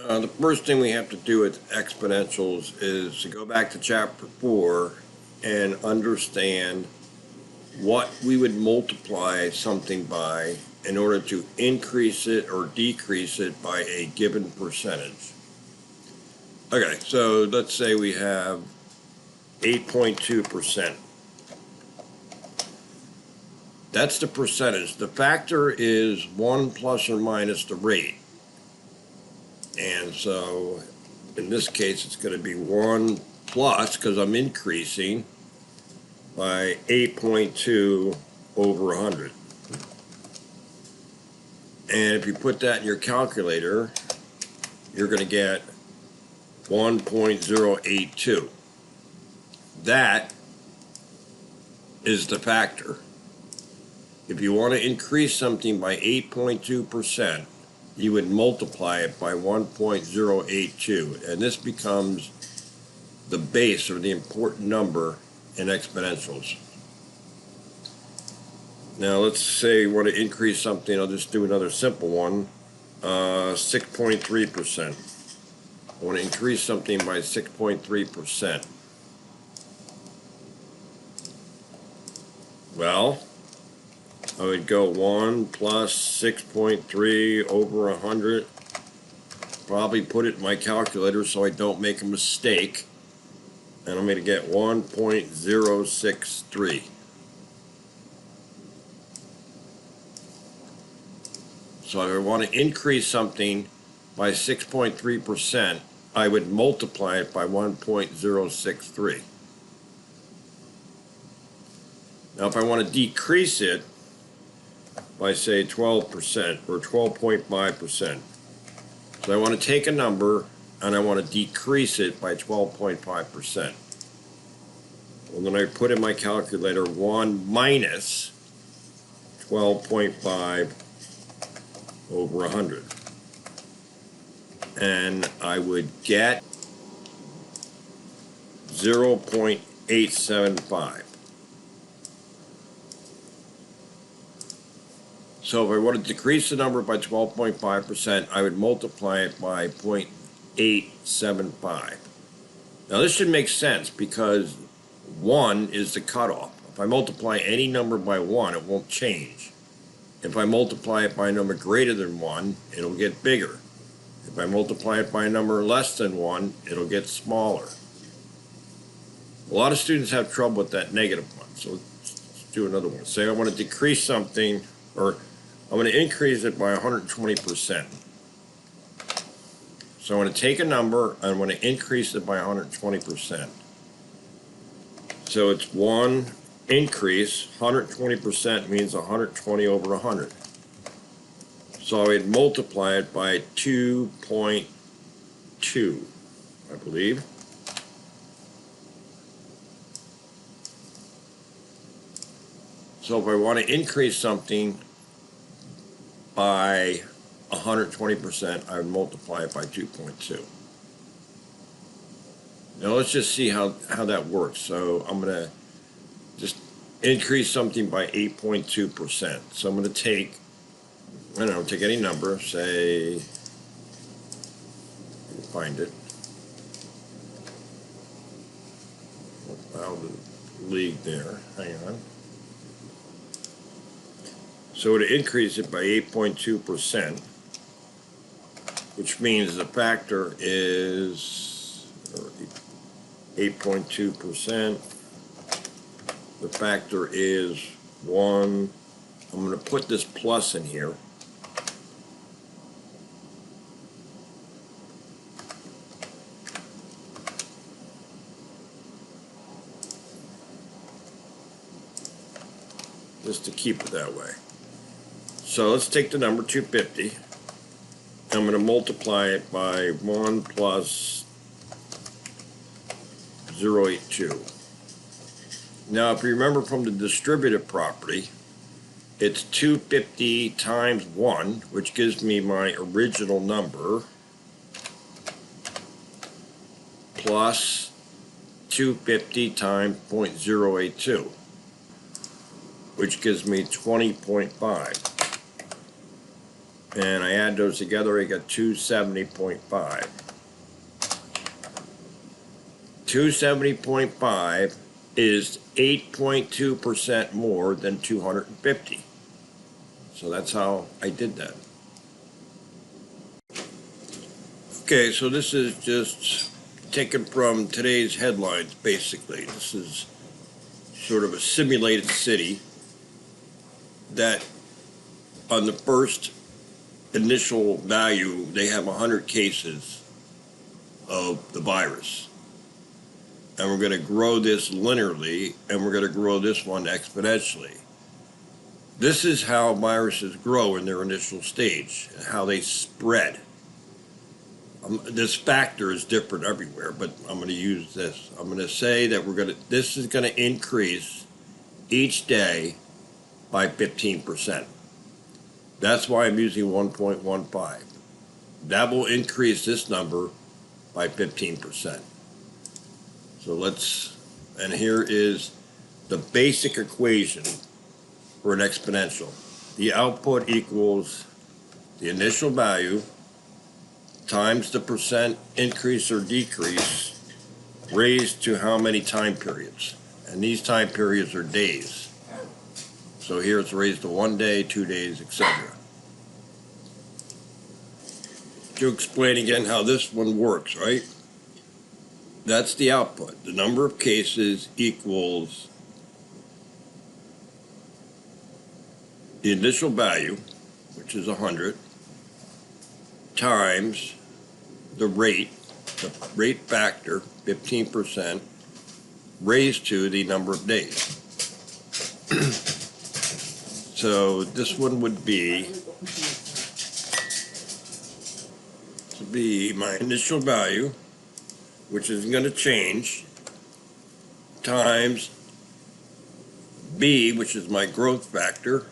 The first thing we have to do with exponentials is to go back to chapter 4 and understand what we would multiply something by in order to increase it or decrease it by a given percentage. Okay, so let's say we have 8.2%. That's the percentage. The factor is 1 plus or minus the rate. And so in this case, it's going to be 1 plus, because I'm increasing, by 8.2 over 100. And if you put that in your calculator, you're going to get 1.082. That is the factor. If you want to increase something by 8.2%, you would multiply it by 1.082, and this becomes the base or the important number in exponentials. Now let's say you want to increase something. I'll just do another simple one. 6.3%. I want to increase something by 6.3%. Well, I would go 1 plus 6.3 over 100. Probably put it in my calculator so I don't make a mistake. And I'm going to get 1.063. So if I want to increase something by 6.3%, I would multiply it by 1.063. Now if I want to decrease it by, say, 12% or 12.5%. So I want to take a number and I want to decrease it by 12.5%. And then I put in my calculator 1 minus 12.5 over 100. And I would get 0.875. So if I want to decrease the number by 12.5%, I would multiply it by 0.875. Now this should make sense because 1 is the cutoff. If I multiply any number by 1, it won't change. If I multiply it by a number greater than 1, it'll get bigger. If I multiply it by a number less than 1, it'll get smaller. A lot of students have trouble with that negative one, so let's do another one. Say I want to decrease something, or I'm going to increase it by 120%. So I'm going to take a number and I'm going to increase it by 120%. So it's 1 increase, 120% means 120 over 100. So I would multiply it by 2.2, I believe. So if I want to increase something by 120%, I would multiply it by 2.2. Now let's just see how that works. So I'm going to just increase something by 8.2%. So I'm going to take, I don't know, take any number, say, find it. Out of the league there, hang on. So to increase it by 8.2%, which means the factor is 8.2%. The factor is 1. I'm going to put this plus in here. Just to keep it that way. So let's take the number 250. I'm going to multiply it by 1 plus 0.82. Now, if you remember from the distributive property, it's 250 times 1, which gives me my original number, plus 250 times 0.082, which gives me 20.5. and I add those together, I got 270.5. 270.5 is 8.2% more than 250. So that's how I did that. Okay, so this is just taken from today's headlines, basically. This is sort of a simulated city that on the first initial value, they have 100 cases of the virus. And we're going to grow this linearly, and we're going to grow this one exponentially. This is how viruses grow in their initial stage, and how they spread. This factor is different everywhere, but I'm going to use this. I'm going to say that this is going to increase each day by 15%. That's why I'm using 1.15. That will increase this number by 15%. So and here is the basic equation for an exponential. The output equals the initial value times the percent increase or decrease raised to how many time periods. And these time periods are days. So here it's raised to 1 day, 2 days, etc. To explain again how this one works, right? That's the output. The number of cases equals the initial value, which is 100, times the rate factor, 15%, raised to the number of days. So this one would be my initial value, which is going to change, times B, which is my growth factor,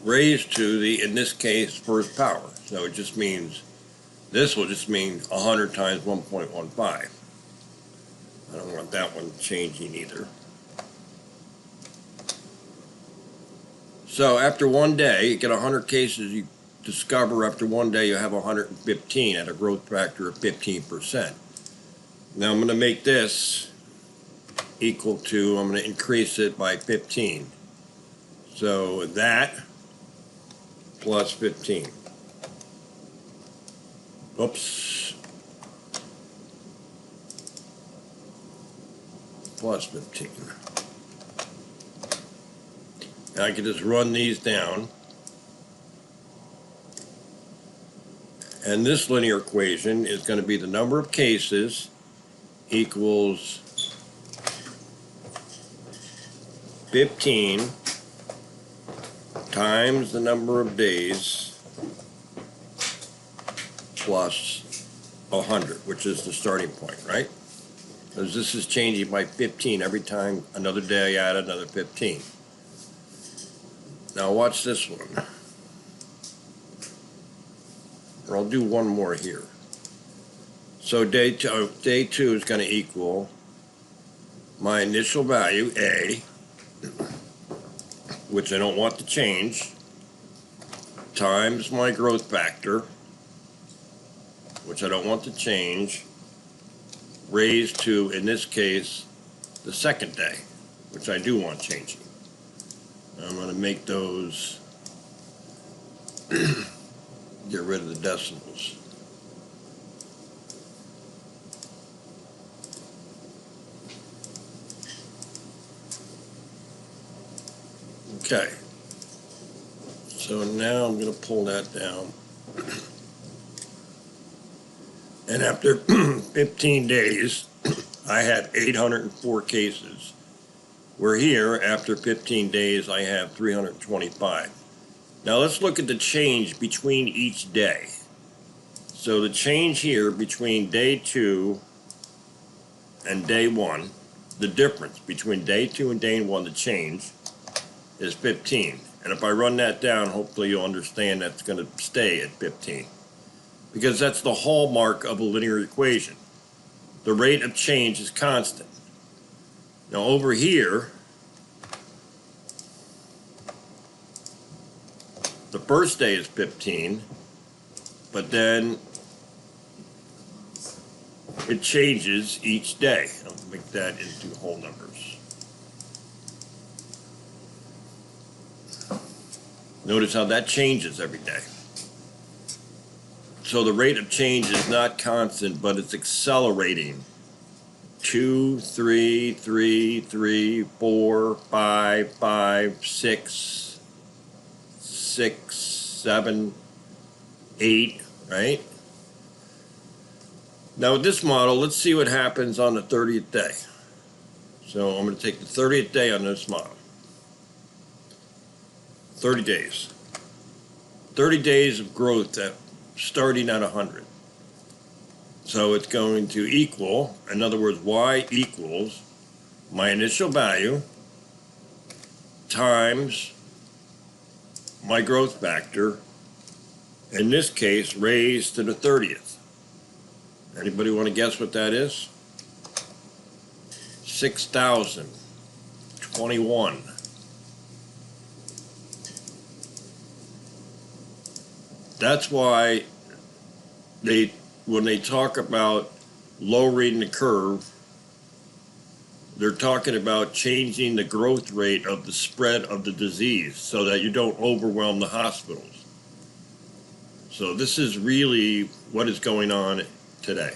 raised to the, in this case, first power. So it just means, this will just mean 100 times 1.15. I don't want that one changing either. So after 1 day, you get 100 cases, you discover after 1 day you have 115 at a growth factor of 15%. Now I'm going to make this equal to, I'm going to increase it by 15. So that plus 15. Oops. Plus 15. Now I can just run these down. And this linear equation is going to be the number of cases equals 15 times the number of days plus 100, which is the starting point, right? Because this is changing by 15 every time another day I add another 15. Now watch this one. Or I'll do one more here. So day two is going to equal my initial value, A, which I don't want to change, times my growth factor, which I don't want to change, raised to, in this case, the second day, which I do want changing. I'm going to make those, get rid of the decimals. Okay, so now I'm going to pull that down. And after 15 days, I had 804 cases. Where here, after 15 days, I have 325. Now let's look at the change between each day. So the change here between day 2 and day 1, the difference between day 2 and day 1, the change, is 15. And if I run that down, hopefully you'll understand that's going to stay at 15. Because that's the hallmark of a linear equation. The rate of change is constant. Now over here, the first day is 15, but then it changes each day. I'll make that into whole numbers. Notice how that changes every day. So the rate of change is not constant, but it's accelerating. 2, 3, 3, 3, 4, 5, 5, 6, 6, 7, 8, right? Now with this model, let's see what happens on the 30th day. So I'm going to take the 30th day on this model. 30 days. 30 days of growth starting at 100. So it's going to equal, in other words, y equals my initial value times my growth factor, in this case, raised to the 30th. Anybody want to guess what that is? 6,021. That's why when they talk about lowering the curve, they're talking about changing the growth rate of the spread of the disease so that you don't overwhelm the hospitals. So this is really what is going on today.